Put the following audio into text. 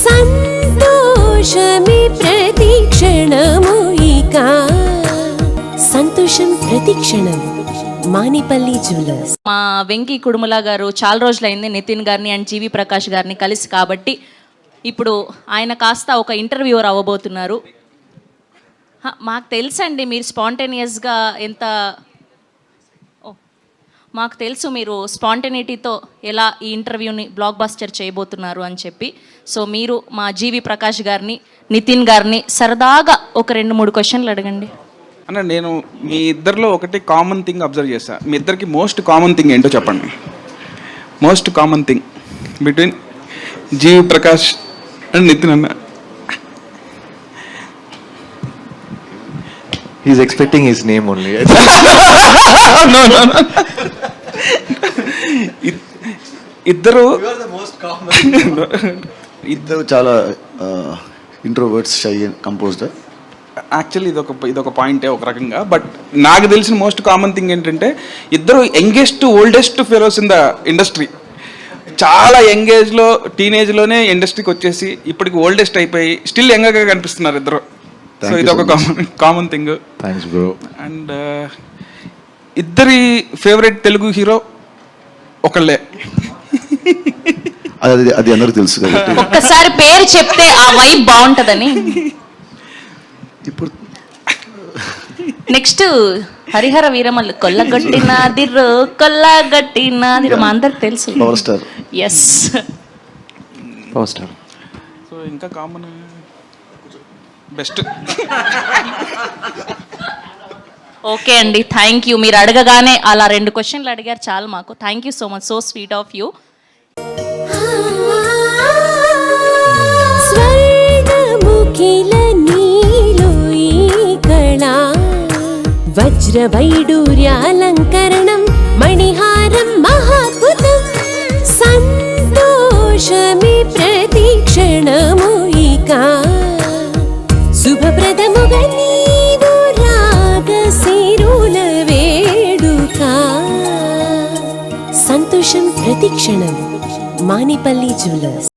సంతోషమే ప్రతిక్షణము ఇక సంతోషం ప్రతిక్షణం మానిపల్లి జ్యువెలర్స్. మా వెంకీ కుడుముల గారు చాలా రోజులైంది నితిన్ గారిని అండ్ జీవి ప్రకాష్ గారిని కలిసి, కాబట్టి ఇప్పుడు ఆయన కాస్త ఒక ఇంటర్వ్యూవర్ అవ్వబోతున్నారు. మాకు తెలుసండి మీరు స్పాంటేనియస్గా ఎంత మాకు తెలుసు మీరు స్పాంటేనిటీతో ఎలా ఈ ఇంటర్వ్యూని బ్లాక్ బస్టర్ చేయబోతున్నారు అని చెప్పి. సో మీరు మా జీవి ప్రకాష్ గారిని నితిన్ గారిని సరదాగా ఒక 2-3 క్వశ్చన్లు అడగండి. అన్న, నేను మీ ఇద్దరిలో ఒకటి కామన్ థింగ్ అబ్జర్వ్ చేశా. మీ ఇద్దరికి మోస్ట్ కామన్ థింగ్ ఏంటో చెప్పండి. Most common thing between GV Prakash and Nitin అన్న. He's expecting his name only. No. ఇద్దరు ఇద్దరు చాలా introverts, shy and composed. Actually ఇదొక పాయింటే ఒక రకంగా. బట్ నాకు తెలిసిన మోస్ట్ కామన్ థింగ్ ఏంటంటే ఇద్దరు youngest oldest fellows in the industry. చాలా యంగేజ్లో టీనేజ్లోనే ఇండస్ట్రీకి వచ్చేసి ఇప్పటికి ఓల్డెస్ట్ అయిపోయి స్టిల్ యంగర్గా కనిపిస్తున్నారు ఇద్దరు. సో ఇదొక common thing. Thanks bro. And ఇద్దరి ఫేవరెట్ తెలుగు హీరో ఒకళ్ళే. అది అందరికి తెలుసు కాబట్టి ఒక్కసారి పేరు చెప్తే ఆ వైబ్ బాగుంటుందని. ఇప్పుడు నెక్స్ట్ హరిహర వీరమల్లు కొల్లగొట్టినాదిరో మా అందరికి తెలుసు. Power star. Yes, power star. So ఇంకా కామన్ బెస్ట్. ఓకే అండి, థ్యాంక్ యూ. మీరు అడగగానే అలా 2 క్వశ్చన్లు అడిగారు చాలు మాకు. Thank you so much, so sweet of you. వజ్రవైడూర్యాలంకరణం మణిహారం మహాద్భుతం సంతోషమే ప్రతిక్షణము ఇక శుభప్రదముగా నీవు రాగసిరుల వేడుక సంతోషం ప్రతిక్షణం మానిపల్లి జ్యువెలర్స్.